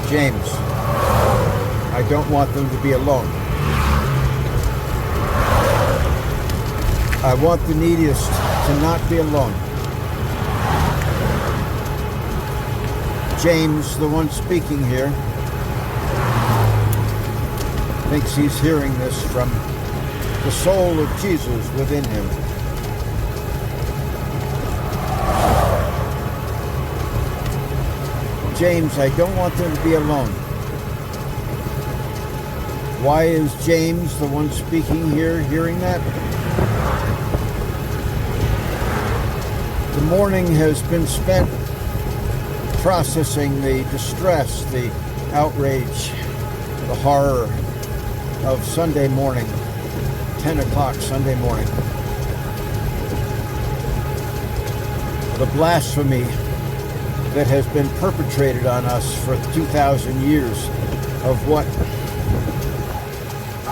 James, I don't want them to be alone. I want the neediest to not be alone. James, the one speaking here, thinks he's hearing this from the soul of Jesus within him. James, I don't want them to be alone. Why is James, the one speaking here, hearing that? The morning has been spent processing the distress, the outrage, the horror of Sunday morning, 10 o'clock Sunday morning. The blasphemy that has been perpetrated on us for 2,000 years of what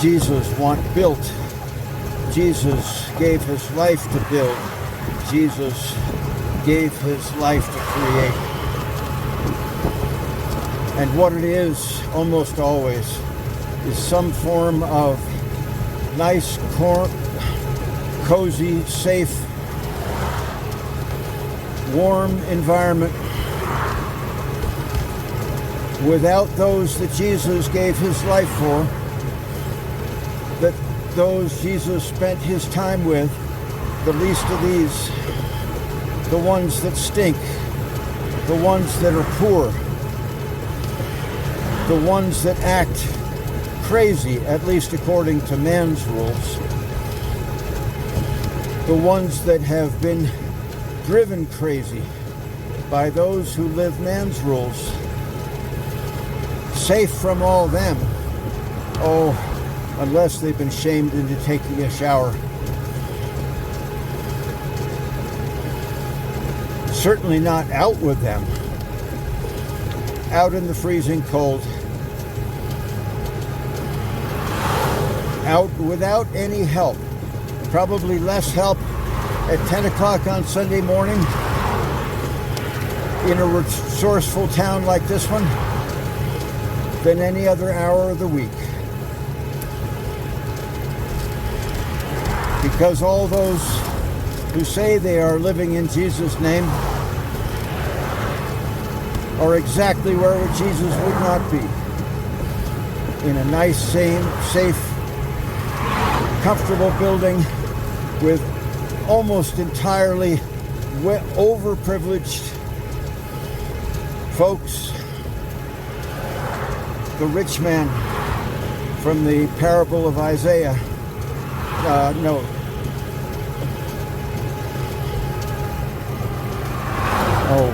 Jesus built. Jesus gave his life to build. Jesus gave his life to create. And what it is, almost always, is some form of nice, cozy, safe, warm environment without those that Jesus gave his life for, that those Jesus spent his time with, the least of these, the ones that stink, the ones that are poor, the ones that act crazy, at least according to man's rules, the ones that have been driven crazy by those who live man's rules. Safe from all them, unless they've been shamed into taking a shower. Certainly not out with them, out in the freezing cold, out without any help, probably less help at 10 o'clock on Sunday morning in a resourceful town like this one than any other hour of the week. Because all those who say they are living in Jesus' name are exactly where Jesus would not be. In a nice, safe, comfortable building with almost entirely overprivileged folks. The rich man from the parable of Isaiah.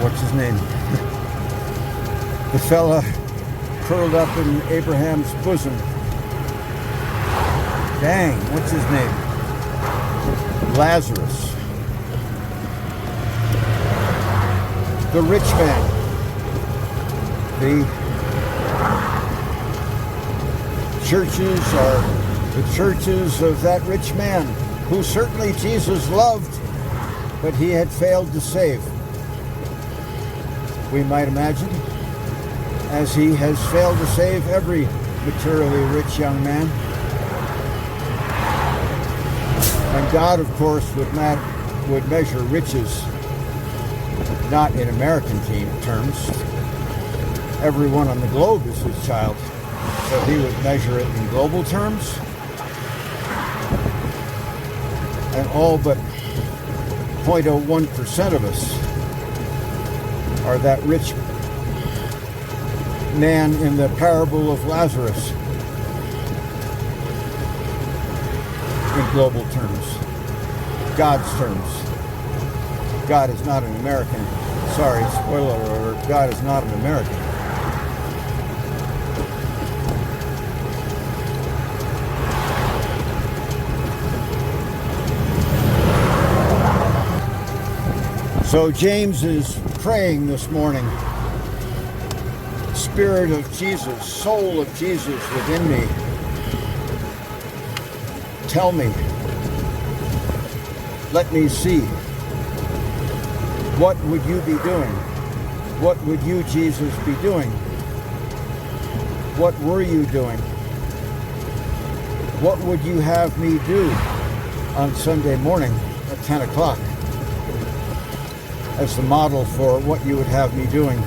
What's his name? The fella curled up in Abraham's bosom. Dang, what's his name? Lazarus. The rich man. The churches are the churches of that rich man, who certainly Jesus loved, but he had failed to save. We might imagine, as he has failed to save every materially rich young man. And God, of course, would measure riches not in American terms. Everyone on the globe is his child. So he would measure it in global terms. And all but 0.01% of us are that rich man in the parable of Lazarus in global terms, God's terms. God is not an American. Sorry, spoiler alert, God is not an American. So James is praying this morning, Spirit of Jesus, soul of Jesus within me, tell me, let me see, what would you be doing? What would you, Jesus, be doing What were you doing? What would you have me do on Sunday morning at 10 o'clock as the model for what you would have me doing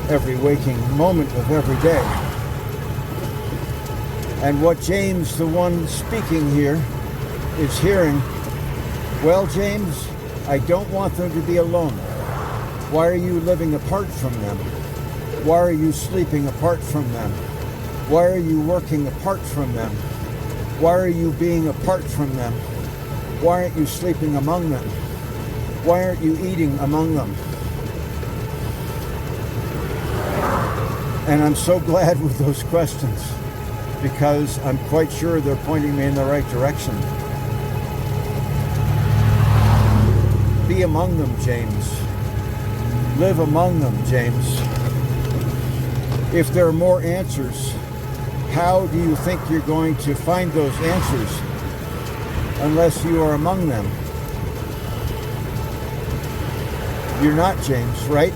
every waking moment of every day? And what James, the one speaking here, is hearing, well, James, I don't want them to be alone. Why are you living apart from them? Why are you sleeping apart from them? Why are you working apart from them? Why are you being apart from them? Why aren't you sleeping among them? Why aren't you eating among them? And I'm so glad with those questions, because I'm quite sure they're pointing me in the right direction. Be among them, James. Live among them, James. If there are more answers, how do you think you're going to find those answers unless you are among them? You're not, James, right?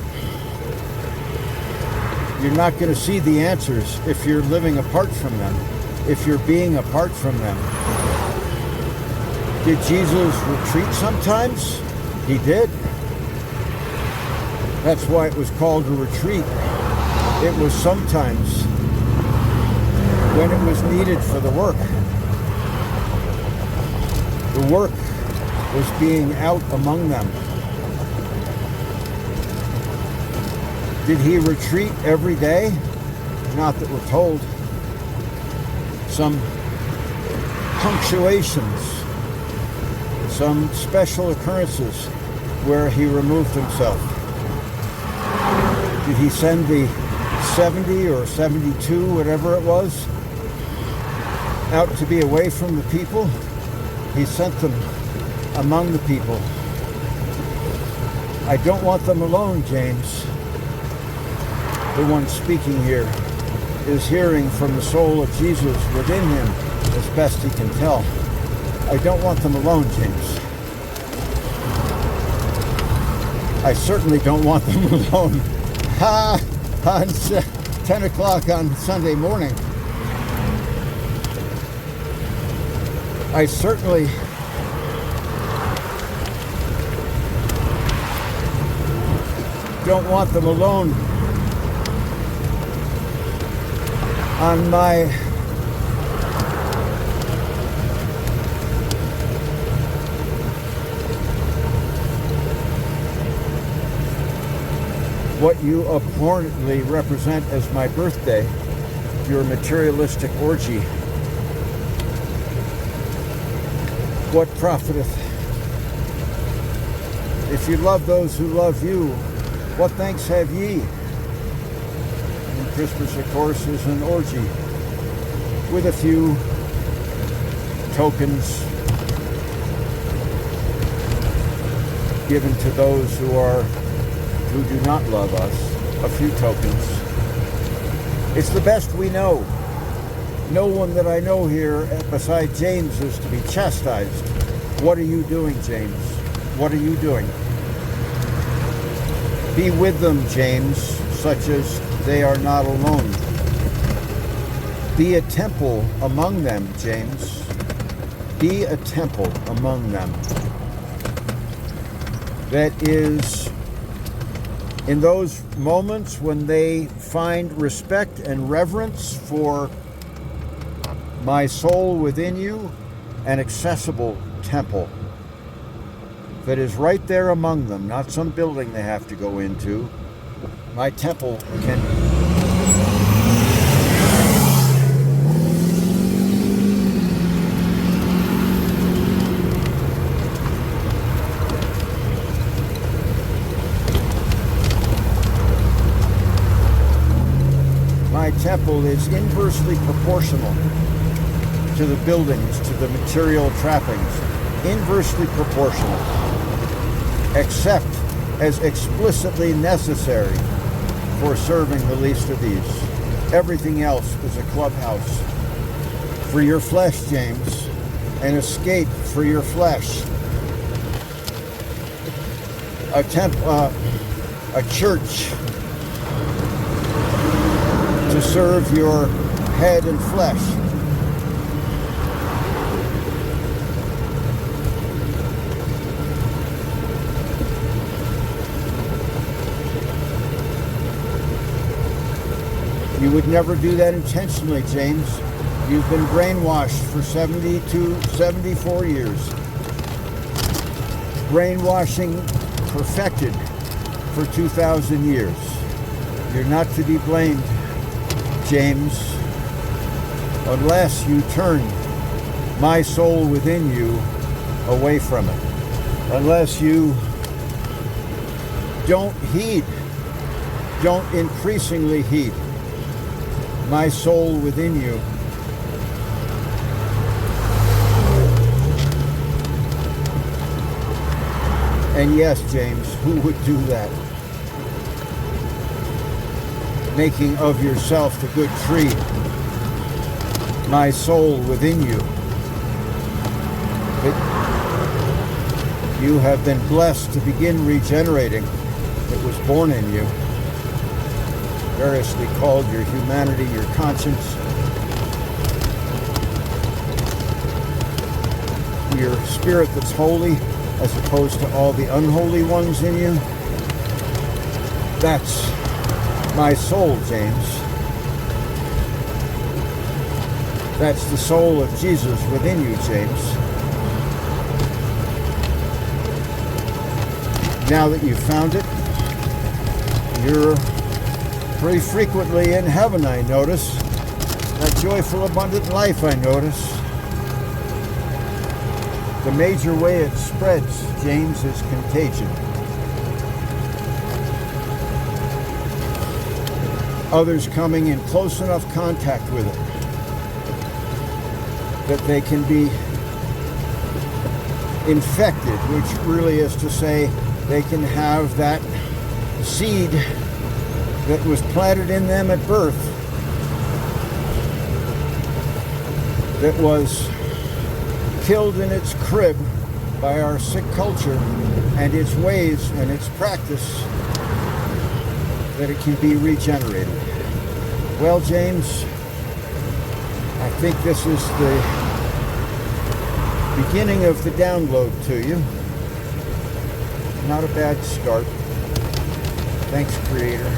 You're not going to see the answers if you're living apart from them, if you're being apart from them. Did Jesus retreat sometimes? He did. That's why it was called a retreat. It was sometimes when it was needed for the work. The work was being out among them. Did he retreat every day? Not that we're told. Some punctuations, some special occurrences where he removed himself. Did he send the 70 or 72, whatever it was, out to be away from the people? He sent them among the people. I don't want them alone, James. The one speaking here is hearing from the soul of Jesus within him as best he can tell. I don't want them alone, James. I certainly don't want them alone. On 10 o'clock on Sunday morning. I certainly don't want them alone on my what you abhorrently represent as my birthday, your materialistic orgy. What profiteth? If you love those who love you, what thanks have ye? And Christmas, of course, is an orgy with a few tokens given to those who do not love us, a few tokens. It's the best we know. No one that I know here beside James is to be chastised. What are you doing, James? What are you doing? Be with them, James, such as they are not alone. Be a temple among them, James. Be a temple among them. That is, in those moments when they find respect and reverence for my soul within you, an accessible temple that is right there among them, not some building they have to go into. My temple can temple is inversely proportional to the buildings, to the material trappings. Inversely proportional, except as explicitly necessary for serving the least of these. Everything else is a clubhouse for your flesh, James, an escape for your flesh. A church to serve your head and flesh. You would never do that intentionally, James. You've been brainwashed for 74 years. Brainwashing perfected for 2,000 years. You're not to be blamed, James, unless you turn my soul within you away from it. Unless you don't increasingly heed my soul within you. And yes, James, who would do that? Making of yourself the good tree, my soul within you. But you have been blessed to begin regenerating. It was born in you. Variously called your humanity, your conscience, your spirit that's holy, as opposed to all the unholy ones in you. That's my soul, James. That's the soul of Jesus within you, James. Now that you've found it, you're pretty frequently in heaven, I notice. That joyful, abundant life, I notice. The major way it spreads, James, is contagion. Others coming in close enough contact with it that they can be infected, which really is to say they can have that seed that was planted in them at birth, that was killed in its crib by our sick culture and its ways and its practice, that it can be regenerated. Well, James, I think this is the beginning of the download to you. Not a bad start. Thanks, Creator.